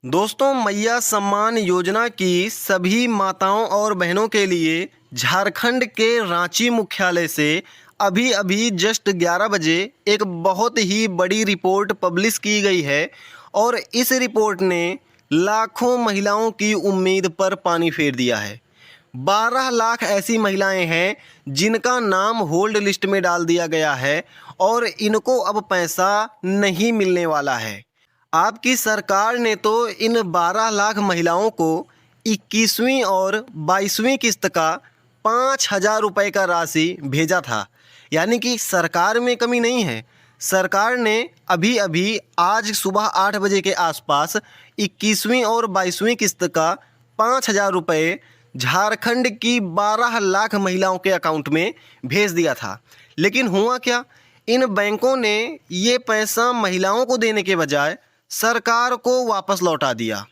दोस्तों, मैया सम्मान योजना की सभी माताओं और बहनों के लिए झारखंड के रांची मुख्यालय से अभी अभी जस्ट 11 बजे एक बहुत ही बड़ी रिपोर्ट पब्लिश की गई है और इस रिपोर्ट ने लाखों महिलाओं की उम्मीद पर पानी फेर दिया है। 12 लाख ऐसी महिलाएं हैं जिनका नाम होल्ड लिस्ट में डाल दिया गया है और इनको अब पैसा नहीं मिलने वाला है। आपकी सरकार ने तो इन 12 लाख महिलाओं को 21वीं और 22वीं किस्त का 5,000 रुपये का राशि भेजा था। यानी कि सरकार में कमी नहीं है। सरकार ने अभी अभी आज सुबह 8 बजे के आसपास 21वीं और 22वीं किस्त का 5,000 रुपये झारखंड की 12 लाख महिलाओं के अकाउंट में भेज दिया था। लेकिन हुआ क्या, इन बैंकों ने ये पैसा महिलाओं को देने के बजाय सरकार को वापस लौटा दिया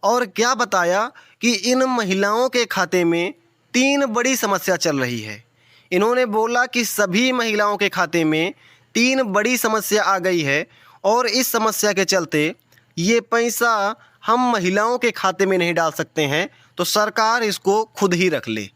और क्या बताया कि इन महिलाओं के खाते में 3 बड़ी समस्या चल रही है। इन्होंने बोला कि सभी महिलाओं के खाते में 3 बड़ी समस्या आ गई है और इस समस्या के चलते ये पैसा हम महिलाओं के खाते में नहीं डाल सकते हैं, तो सरकार इसको खुद ही रख ले।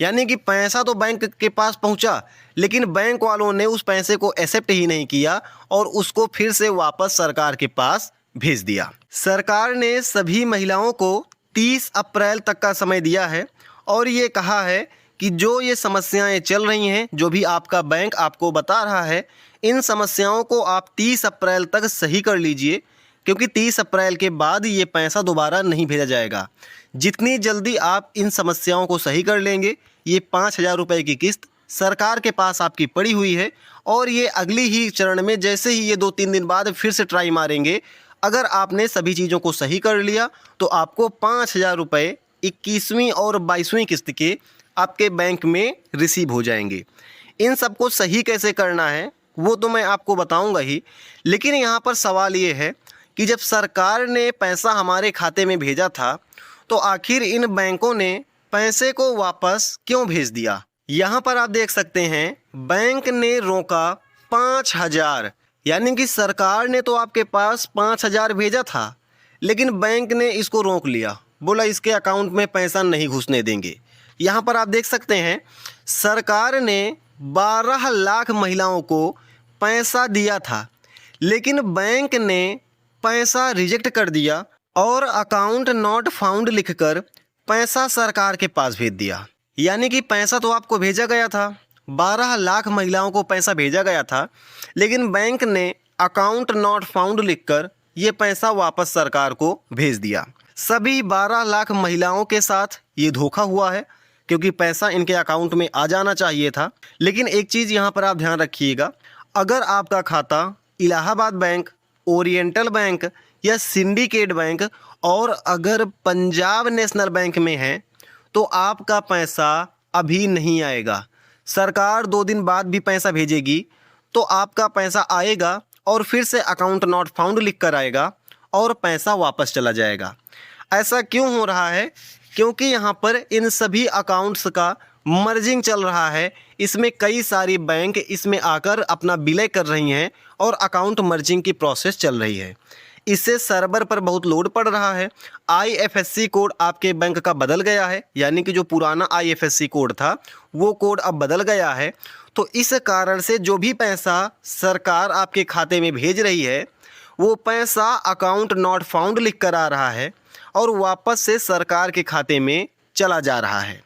यानी कि पैसा तो बैंक के पास पहुंचा, लेकिन बैंक वालों ने उस पैसे को एक्सेप्ट ही नहीं किया और उसको फिर से वापस सरकार के पास भेज दिया। सरकार ने सभी महिलाओं को 30 अप्रैल तक का समय दिया है और ये कहा है कि जो ये समस्याएं चल रही हैं, जो भी आपका बैंक आपको बता रहा है, इन समस्याओं को आप 30 अप्रैल तक सही कर लीजिए, क्योंकि 30 अप्रैल के बाद ये पैसा दोबारा नहीं भेजा जाएगा। जितनी जल्दी आप इन समस्याओं को सही कर लेंगे, ये 5,000 रुपये की किस्त सरकार के पास आपकी पड़ी हुई है और ये अगली ही चरण में जैसे ही ये 2-3 दिन बाद फिर से ट्राई मारेंगे, अगर आपने सभी चीज़ों को सही कर लिया तो आपको 5,000 रुपये 21वीं और 22वीं किस्त के आपके बैंक में रिसीव हो जाएंगे। इन सबको सही कैसे करना है वो तो मैं आपको बताऊंगा ही, लेकिन यहाँ पर सवाल ये है कि जब सरकार ने पैसा हमारे खाते में भेजा था तो आखिर इन बैंकों ने पैसे को वापस क्यों भेज दिया। यहाँ पर आप देख सकते हैं बैंक ने रोका 5,000, यानी कि सरकार ने तो आपके पास 5,000 भेजा था, लेकिन बैंक ने इसको रोक लिया, बोला इसके अकाउंट में पैसा नहीं घुसने देंगे। यहाँ पर आप देख सकते हैं सरकार ने 12 लाख महिलाओं को पैसा दिया था, लेकिन बैंक ने पैसा रिजेक्ट कर दिया और अकाउंट नॉट फाउंड लिखकर पैसा सरकार के पास भेज दिया। यानी कि पैसा तो आपको भेजा गया था, 12 लाख महिलाओं को पैसा भेजा गया था, लेकिन बैंक ने अकाउंट नॉट फाउंड लिखकर ये पैसा वापस सरकार को भेज दिया। सभी 12 लाख महिलाओं के साथ ये धोखा हुआ है, क्योंकि पैसा इनके अकाउंट में आ जाना चाहिए था। लेकिन एक चीज़ यहाँ पर आप ध्यान रखिएगा, अगर आपका खाता इलाहाबाद बैंक, ओरिएंटल बैंक या सिंडिकेट बैंक और अगर पंजाब नेशनल बैंक में है तो आपका पैसा अभी नहीं आएगा। सरकार 2 दिन बाद भी पैसा भेजेगी तो आपका पैसा आएगा और फिर से अकाउंट नॉट फाउंड लिख कर आएगा और पैसा वापस चला जाएगा। ऐसा क्यों हो रहा है? क्योंकि यहाँ पर इन सभी अकाउंट्स का मर्जिंग चल रहा है। इसमें कई सारी बैंक इसमें आकर अपना विलय कर रही हैं और अकाउंट मर्जिंग की प्रोसेस चल रही है। इससे सर्वर पर बहुत लोड पड़ रहा है। IFSC कोड आपके बैंक का बदल गया है, यानी कि जो पुराना IFSC कोड था वो कोड अब बदल गया है। तो इस कारण से जो भी पैसा सरकार आपके खाते में भेज रही है वो पैसा अकाउंट नॉट फाउंड लिख कर आ रहा है और वापस से सरकार के खाते में चला जा रहा है।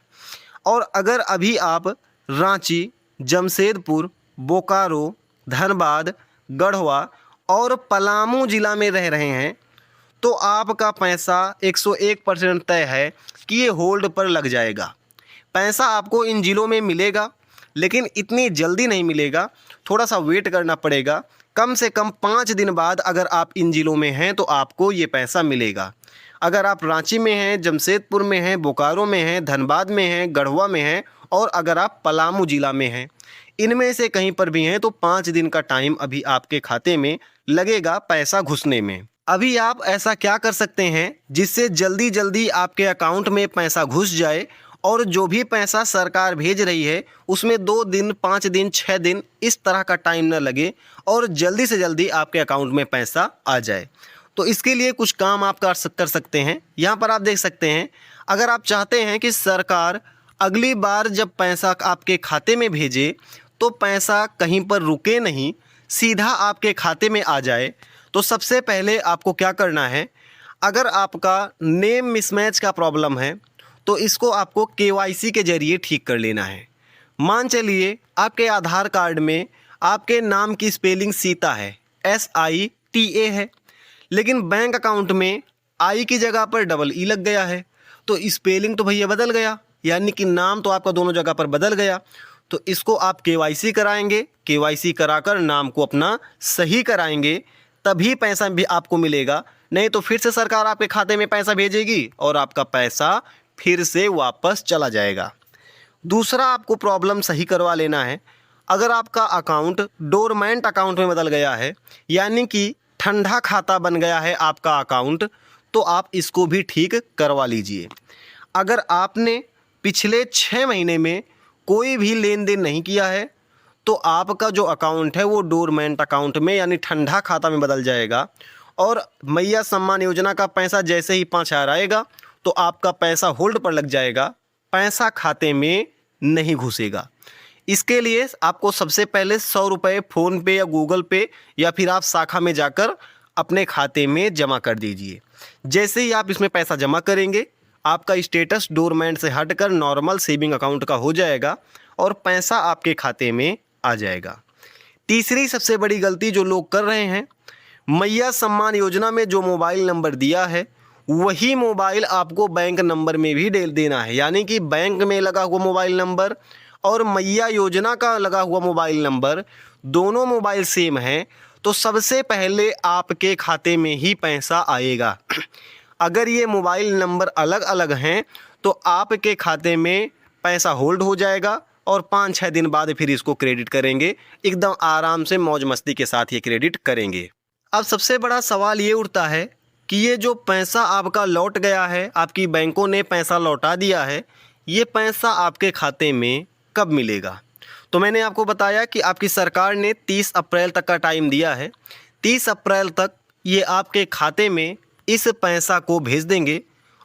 और अगर अभी आप रांची, जमशेदपुर, बोकारो, धनबाद, गढ़वा और पलामू ज़िला में रह रहे हैं तो आपका पैसा 101% तय है कि ये होल्ड पर लग जाएगा। पैसा आपको इन ज़िलों में मिलेगा, लेकिन इतनी जल्दी नहीं मिलेगा, थोड़ा सा वेट करना पड़ेगा। कम से कम 5 दिन बाद अगर आप इन ज़िलों में हैं तो आपको ये पैसा मिलेगा। अगर आप रांची में हैं, जमशेदपुर में हैं, बोकारो में हैं, धनबाद में हैं, गढ़वा में हैं और अगर आप पलामू ज़िला में हैं, इनमें से कहीं पर भी हैं तो 5 दिन का टाइम अभी आपके खाते में लगेगा पैसा घुसने में। अभी आप ऐसा क्या कर सकते हैं जिससे जल्दी जल्दी आपके अकाउंट में पैसा घुस जाए और जो भी पैसा सरकार भेज रही है उसमें 2 दिन, 5 दिन, 6 दिन इस तरह का टाइम न लगे और जल्दी से जल्दी आपके अकाउंट में पैसा आ जाए। तो इसके लिए कुछ काम आप कर सकते हैं। यहाँ पर आप देख सकते हैं, अगर आप चाहते हैं कि सरकार अगली बार जब पैसा आपके खाते में भेजे तो पैसा कहीं पर रुके नहीं, सीधा आपके खाते में आ जाए, तो सबसे पहले आपको क्या करना है, अगर आपका नेम मिसमैच का प्रॉब्लम है तो इसको आपको KYC के ज़रिए ठीक कर लेना है। मान चलिए आपके आधार कार्ड में आपके नाम की स्पेलिंग सीता है, SITA है, लेकिन बैंक अकाउंट में आई की जगह पर EE लग गया है, तो स्पेलिंग तो भैया बदल गया, यानी कि नाम तो आपका दोनों जगह पर बदल गया। तो इसको आप KYC कराएंगे, KYC कराकर नाम को अपना सही कराएंगे, तभी पैसा भी आपको मिलेगा, नहीं तो फिर से सरकार आपके खाते में पैसा भेजेगी और आपका पैसा फिर से वापस चला जाएगा। दूसरा आपको प्रॉब्लम सही करवा लेना है, अगर आपका अकाउंट डोरमेंट अकाउंट में बदल गया है, यानी कि ठंडा खाता बन गया है आपका अकाउंट, तो आप इसको भी ठीक करवा लीजिए। अगर आपने पिछले 6 महीने में कोई भी लेन देन नहीं किया है तो आपका जो अकाउंट है वो डोरमेंट अकाउंट में यानी ठंडा खाता में बदल जाएगा, और मैया सम्मान योजना का पैसा जैसे ही 5,000 आएगा तो आपका पैसा होल्ड पर लग जाएगा, पैसा खाते में नहीं घुसेगा। इसके लिए आपको सबसे पहले 100 रुपये फ़ोन पे या गूगल पे या फिर आप शाखा में जाकर अपने खाते में जमा कर दीजिए। जैसे ही आप इसमें पैसा जमा करेंगे, आपका स्टेटस डोरमेंट से हटकर नॉर्मल सेविंग अकाउंट का हो जाएगा और पैसा आपके खाते में आ जाएगा। तीसरी सबसे बड़ी गलती जो लोग कर रहे हैं, मैया सम्मान योजना में जो मोबाइल नंबर दिया है वही मोबाइल आपको बैंक नंबर में भी देना है, यानी कि बैंक में लगा हुआ मोबाइल नंबर और मैया योजना का लगा हुआ मोबाइल नंबर दोनों मोबाइल सेम हैं, तो सबसे पहले आपके खाते में ही पैसा आएगा। अगर ये मोबाइल नंबर अलग अलग हैं तो आपके खाते में पैसा होल्ड हो जाएगा और 5-6 दिन बाद फिर इसको क्रेडिट करेंगे, एकदम आराम से मौज मस्ती के साथ ये क्रेडिट करेंगे। अब सबसे बड़ा सवाल ये उठता है कि ये जो पैसा आपका लौट गया है, आपकी बैंकों ने पैसा लौटा दिया है, ये पैसा आपके खाते में कब मिलेगा? तो मैंने आपको बताया कि आपकी सरकार ने 30 अप्रैल तक का टाइम दिया है। 30 अप्रैल तक ये आपके खाते में इस पैसा को भेज देंगे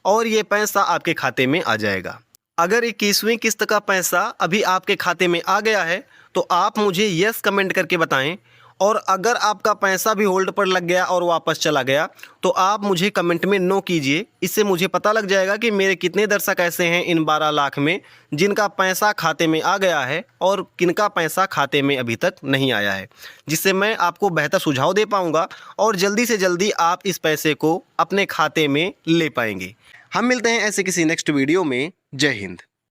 और ये पैसा आपके खाते में आ जाएगा। अगर 21वीं किस्त का पैसा अभी आपके खाते में आ गया है तो आप मुझे यस कमेंट करके बताएं, और अगर आपका पैसा भी होल्ड पर लग गया और वापस चला गया तो आप मुझे कमेंट में नो कीजिए। इससे मुझे पता लग जाएगा कि मेरे कितने दर्शक ऐसे हैं इन 12 लाख में जिनका पैसा खाते में आ गया है और किनका पैसा खाते में अभी तक नहीं आया है, जिससे मैं आपको बेहतर सुझाव दे पाऊँगा और जल्दी से जल्दी आप इस पैसे को अपने खाते में ले पाएंगे। हम मिलते हैं ऐसे किसी नेक्स्ट वीडियो में। जय हिंद।